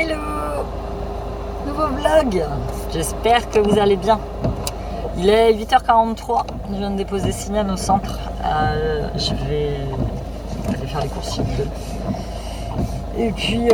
Hello! Nouveau vlog! J'espère que vous allez bien. Il est 8h43, je viens de déposer Signane au centre. Je vais aller faire les courses chez Lidl. Et puis,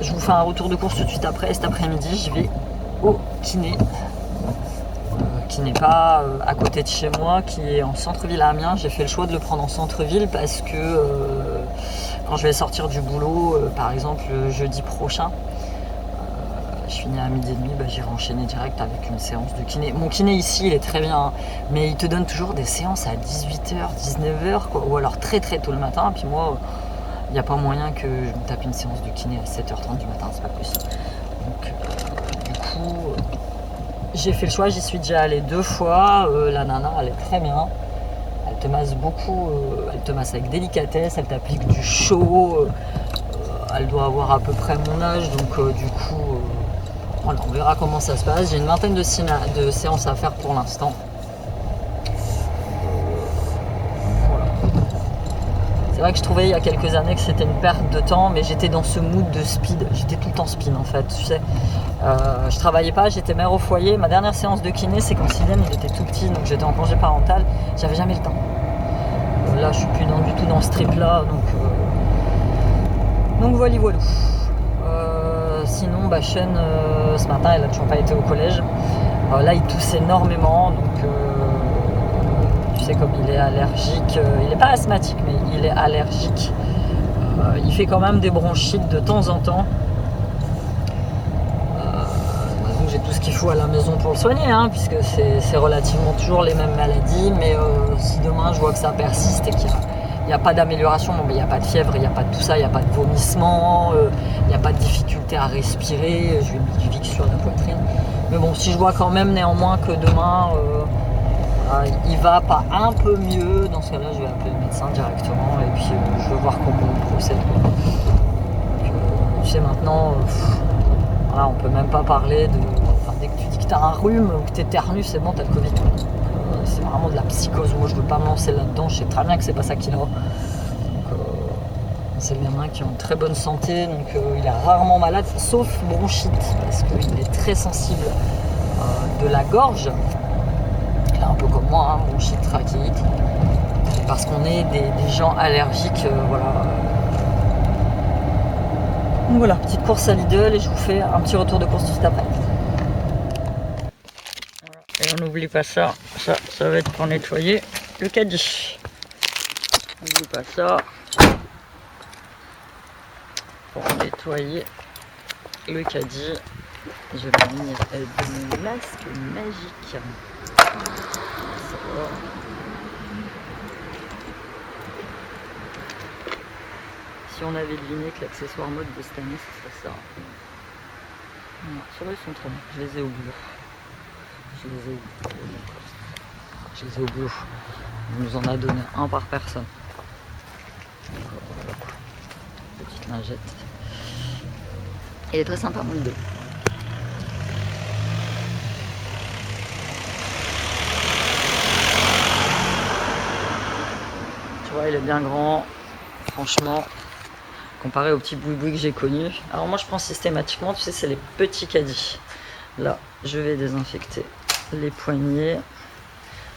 je vous fais un retour de course tout de suite après. Cet après-midi, je vais au kiné. Qui n'est pas à côté de chez moi, qui est en centre-ville à Amiens. J'ai fait le choix de le prendre en centre-ville parce que quand je vais sortir du boulot, par exemple jeudi prochain, je finis à 12h30, j'irai enchaîner direct avec une séance de kiné. Mon kiné ici, il est très bien, mais il te donne toujours des séances à 18h, 19h, ou alors très très tôt le matin. Puis moi, il n'y a pas moyen que je me tape une séance de kiné à 7h30 du matin, c'est pas possible. Donc du coup... j'ai fait le choix, j'y suis déjà allée 2 fois, la nana elle est très bien, elle te masse beaucoup, elle te masse avec délicatesse, elle t'applique du chaud, elle doit avoir à peu près mon âge, donc du coup, voilà, on verra comment ça se passe. J'ai une vingtaine de séances à faire pour l'instant. Voilà. C'est vrai que je trouvais il y a quelques années que c'était une perte de temps, mais j'étais dans ce mood de speed, j'étais tout le temps speed en fait, tu sais. Je travaillais pas, j'étais mère au foyer. Ma dernière séance de kiné, c'est quand Sylvain il était tout petit, donc j'étais en congé parental, j'avais jamais le temps. Là, je suis plus du tout dans ce trip là, donc voilà. Sinon, Sean, ce matin, il a toujours pas été au collège. Là, il tousse énormément, donc tu sais, comme il est allergique, il est pas asthmatique, mais il est allergique. Il fait quand même des bronchites de temps en temps. J'ai tout ce qu'il faut à la maison pour le soigner, puisque c'est relativement toujours les mêmes maladies, mais si demain je vois que ça persiste et qu'il n'y a pas d'amélioration, il n'y a pas de fièvre, il n'y a pas de tout ça, il n'y a pas de vomissement, il n'y a pas de difficulté à respirer, je vais mettre du Vicks sur la poitrine. Mais bon, si je vois quand même néanmoins que demain il va pas un peu mieux, dans ce cas-là je vais appeler le médecin directement et puis je vais voir comment on procède. Donc, tu sais maintenant... on peut même pas parler de... dès que tu dis que tu as un rhume ou que tu éternues, c'est bon, tu as le Covid. C'est vraiment de la psychose. Moi, je veux pas me lancer là-dedans. Je sais très bien que c'est pas ça qu'il a. C'est le gamin qui est en très bonne santé, donc il est rarement malade, sauf bronchite, parce qu'il est très sensible de la gorge. Il est un peu comme moi, bronchite, trachéite. Parce qu'on est des gens allergiques, voilà. Donc voilà, petite course à Lidl et je vous fais un petit retour de course tout après. Voilà. Et on n'oublie pas ça va être pour nettoyer le caddie. On n'oublie pas ça pour nettoyer le caddie. Je vais venir de mon masque magique. Ça va. Si on avait deviné que l'accessoire mode de cette année, ce serait ça. Voilà, ceux-là, ils sont trop bons. Je les ai au boulot. On nous en a donné un par personne. Petite lingette. Il est très sympa, mon Lidl. Tu vois, il est bien grand. Franchement. Comparé aux petits boui-boui que j'ai connus. Alors moi je prends systématiquement, tu sais, c'est les petits caddies. Là, je vais désinfecter les poignées.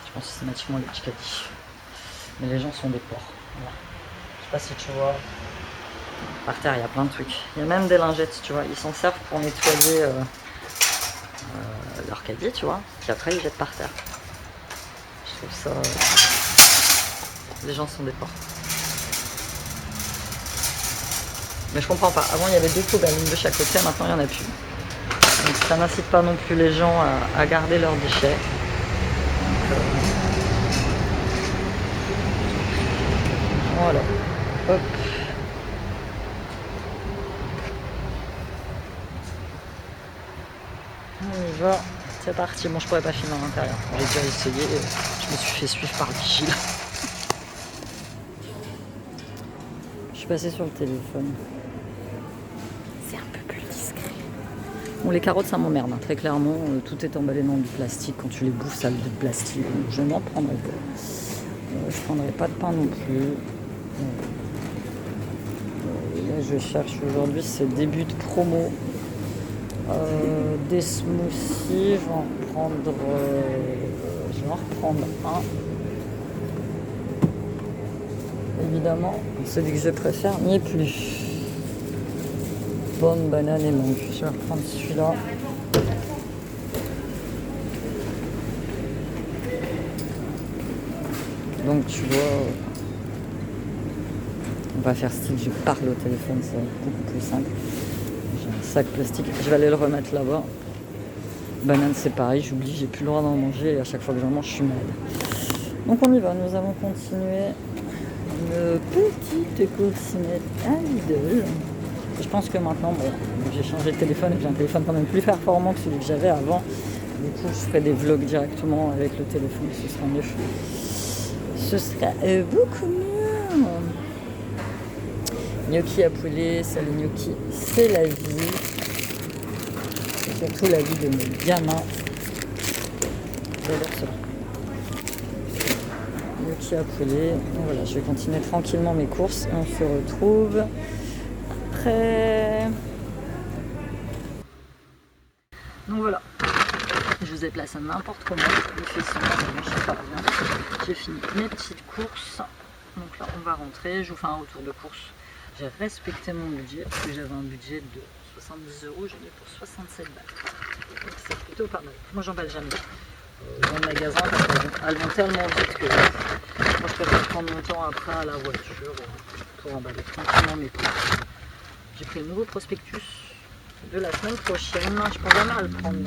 Je prends systématiquement les petits caddies. Mais les gens sont des porcs. Voilà. Je sais pas si tu vois. Par terre, il y a plein de trucs. Il y a même des lingettes, tu vois. Ils s'en servent pour nettoyer leur caddie, tu vois. Puis après, ils jettent par terre. Je trouve ça... Les gens sont des porcs. Mais je comprends pas. Avant, il y avait 2 poubelles, une de chaque côté, maintenant, il n'y en a plus. Donc, ça n'incite pas non plus les gens à garder leurs déchets. Donc, voilà. Hop. On y va. C'est parti. Bon, je pourrais pas filmer à l'intérieur. J'ai déjà essayé. Je me suis fait suivre par le vigile. Je suis passée sur le téléphone. C'est un peu plus discret. Bon, les carottes, ça m'emmerde, très clairement. Tout est emballé dans du plastique. Quand tu les bouffes, ça a du plastique. Donc, je n'en prendrai pas. Je prendrai pas de pain non plus. Là, je cherche aujourd'hui, c'est début de promo. Des smoothies, je vais en reprendre un. Évidemment, celui que je préfère n'y est plus. Pomme, banane et mangue. Je vais reprendre celui-là. Donc tu vois, on va faire style je parle au téléphone, c'est beaucoup plus simple. J'ai un sac plastique, je vais aller le remettre là-bas. Banane c'est pareil, j'oublie, j'ai plus le droit d'en manger et à chaque fois que j'en mange je suis malade. Donc on y va, nous allons continuer une petite coursinette à Lidl. Je pense que maintenant, bon, j'ai changé de téléphone et j'ai un téléphone quand même plus performant que celui que j'avais avant. Du coup je ferai des vlogs directement avec le téléphone, ce sera mieux. Ce sera beaucoup mieux. Gnocchi à poulet, salut gnocchi, c'est la vie. C'est surtout la vie de mes gamins. J'adore cela. Gnocchi à poulet. Et voilà, je vais continuer tranquillement mes courses et on se retrouve après. Donc voilà. Je vous ai placé n'importe comment. Il fait sombre, je sais pas bien. J'ai fini mes petites courses. Donc là, on va rentrer. Je vous fais un retour de course. J'ai respecté mon budget parce que j'avais un budget de 70 €. J'en ai pour 67 balles. Donc c'est plutôt pas mal. Moi, j'emballe jamais dans le magasin parce qu'elles vont tellement vite que moi, je préfère prendre mon temps après à la voiture pour emballer tranquillement mes courses. J'ai pris le nouveau prospectus de la semaine prochaine. Je pense jamais à le prendre.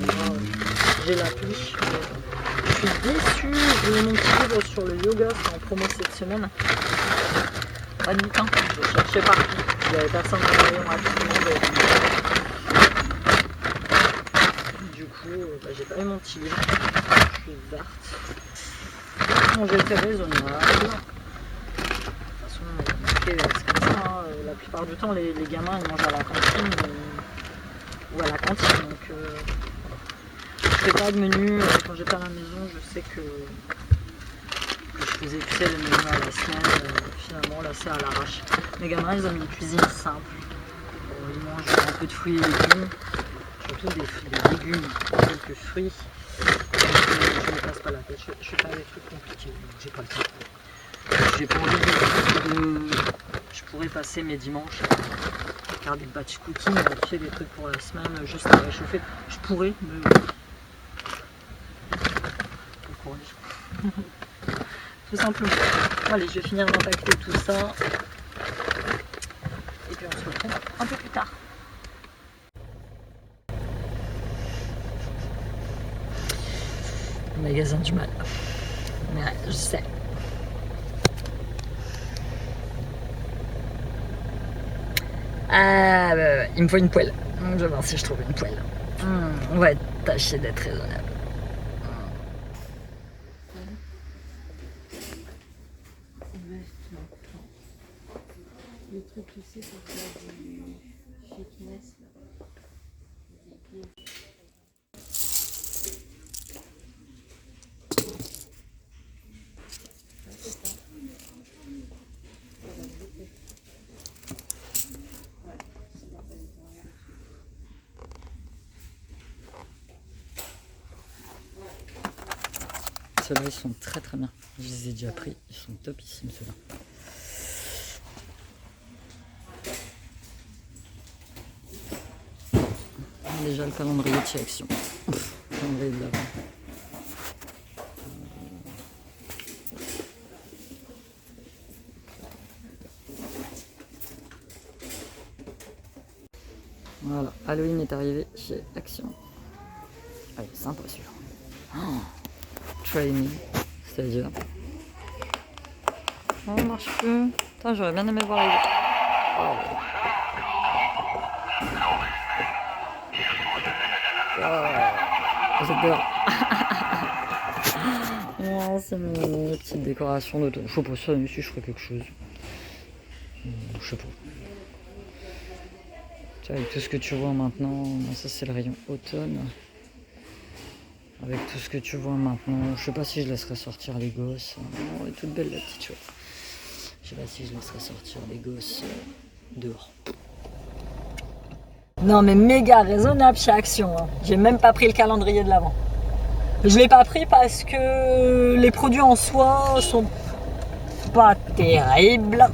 J'ai l'appli. Je suis déçue. J'ai eu mon petit livre sur le yoga, c'est en promo cette semaine. Pas de temps, je cherchais partout. Il n'y avait personne dans le rayon à tout le monde. Du coup, j'ai pas eu mon petit livre. Je suis verte. Bon, j'ai été raisonnable. De toute façon, c'est comme ça. Hein. La plupart du temps, les gamins ils mangent à la cantine ou à la cantine. Donc, je fais pas de menu. Quand j'étais à la maison, je sais que je faisais tu sais, le menu à la semaine. Finalement, là, c'est à l'arrache. Mes gamins, ils ont une cuisine simple. Ils mangent un peu de fruits et légumes. Surtout des légumes, quelques fruits. Donc, je ne me casse pas la tête. Je fais pas des trucs compliqués. J'ai pas le temps. J'ai pas envie de. Je pourrais passer mes dimanches à faire des batch cooking, à faire des trucs pour la semaine, juste à réchauffer. Je pourrais, mais. Bon courage. Tout simplement. Allez, je vais finir d'impacter tout ça. Et puis on se retrouve un peu plus tard. Le magasin du mal. Ouais, je sais. Ah, bah, il me faut une poêle. Je vais voir si je trouve une poêle. On va tâcher d'être raisonnable. Le truc, tu sais, c'est qu'il y a du fitness. Ceux-là, ils sont très très bien. Je les ai déjà pris. Ils sont topissimes, ceux-là. Déjà le calendrier de chez Action. Le calendrier de l'avant. Voilà, Halloween est arrivé chez Action. Ah, il est sympa celui-là. Oh, try me, c'est-à-dire. Oh, on marche plus. Putain, j'aurais bien aimé voir les autres. Oh. J'ai peur. Oh, c'est mes petites décorations de. Je sais pas, ça ici je ferais quelque chose. Je sais pas. Tu vois, avec tout ce que tu vois maintenant, ça c'est le rayon automne. Avec tout ce que tu vois maintenant, je sais pas si je laisserai sortir les gosses. Oh, elle est toute belle la petite chose. Je sais pas si je laisserai sortir les gosses dehors. Non mais méga raisonnable chez Action, hein. J'ai même pas pris le calendrier de l'Avent. Je l'ai pas pris parce que les produits en soi sont pas terribles.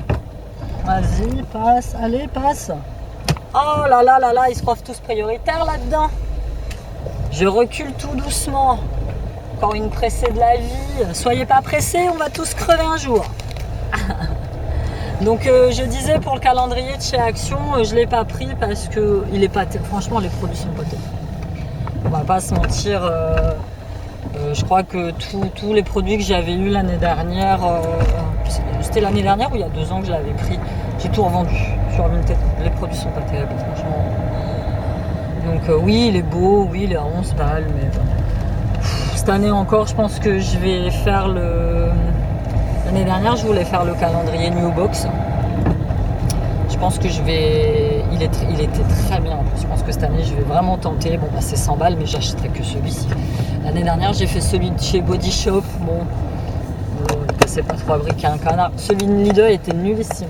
Vas-y, passe, allez, passe. Oh là là là là, ils se croient tous prioritaires là-dedans. Je recule tout doucement. Encore une pressée de la vie. Soyez pas pressés, on va tous crever un jour. Donc je disais pour le calendrier de chez Action, je l'ai pas pris parce que il est pas franchement les produits sont pas terribles. On va pas se mentir. Je crois que tous les produits que j'avais eu l'année dernière, c'était l'année dernière ou il y a 2 ans que je l'avais pris, j'ai tout revendu sur Vinted. Les produits sont pas terribles, franchement. Donc oui, il est beau, oui, il est à 11 balles, mais cette année encore, je pense que je vais faire L'année dernière, je voulais faire le calendrier New Box. Je pense que je vais... Il était très bien. Je pense que cette année, je vais vraiment tenter. Bon, bah, c'est 100 balles, mais j'achèterai que celui-ci. L'année dernière, j'ai fait celui de chez Body Shop. Bon, c'est pas trop fabriquer un canard. Celui de Lidl était nullissime.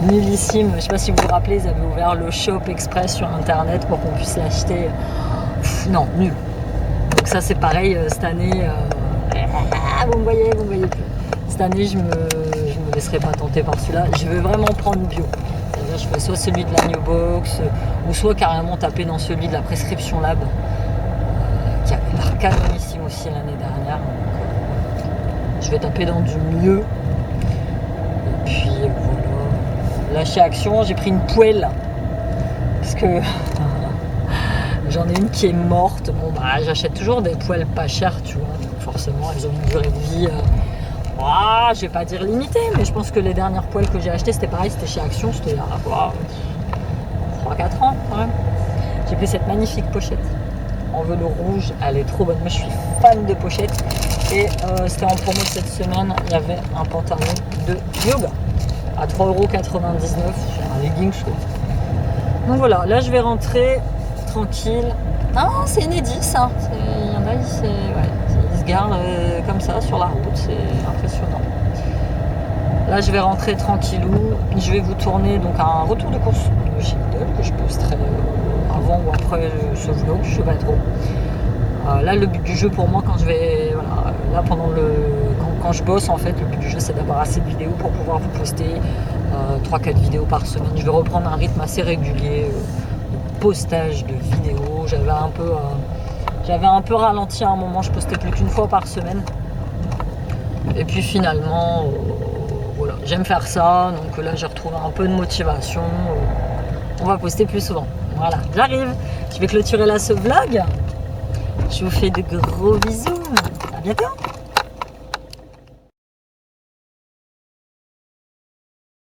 Nullissime. Je sais pas si vous vous rappelez, ils avaient ouvert le shop express sur internet pour qu'on puisse l'acheter. Non, nul. Donc ça, c'est pareil cette année. Vous me voyez plus. Cette année, je me laisserai pas tenter par celui-là. Je vais vraiment prendre bio. C'est-à-dire, je fais soit celui de la New Box, ou soit carrément taper dans celui de la Prescription Lab, qui avait l'air canonissime aussi l'année dernière. Donc, je vais taper dans du mieux. Et puis voilà. Là, chez Action, j'ai pris une poêle. Parce que j'en ai une qui est morte. Bon, bah, j'achète toujours des poêles pas chères, tu vois. Forcément, elles ont une durée de vie, je vais pas dire limitée, mais je pense que les dernières poêles que j'ai achetées, c'était pareil, c'était chez Action, c'était il y a 3-4 ans quand même. J'ai pris cette magnifique pochette en velours rouge, elle est trop bonne. Moi, je suis fan de pochettes et c'était en promo cette semaine. Il y avait un pantalon de yoga à 3,99€, un legging, je trouve. Donc voilà, là je vais rentrer tranquille. Ah, c'est inédit ça. Il y en a, ils se gardent comme ça sur la route, c'est impressionnant. Là, je vais rentrer tranquillou. Je vais vous tourner donc un retour de course de chez Lidl que je posterai avant ou après ce vlog, je sais pas trop. Là, le but du jeu pour moi, quand je vais, voilà, là quand je bosse, en fait, le but du jeu, c'est d'avoir assez de vidéos pour pouvoir vous poster 3-4 vidéos par semaine. Je vais reprendre un rythme assez régulier de postage de vidéos. J'avais un peu ralenti à un moment, je postais plus qu'une fois par semaine. Et puis finalement, voilà, j'aime faire ça. Donc là, j'ai retrouvé un peu de motivation. On va poster plus souvent. Voilà, j'arrive. Je vais clôturer là ce vlog. Je vous fais de gros bisous. À bientôt.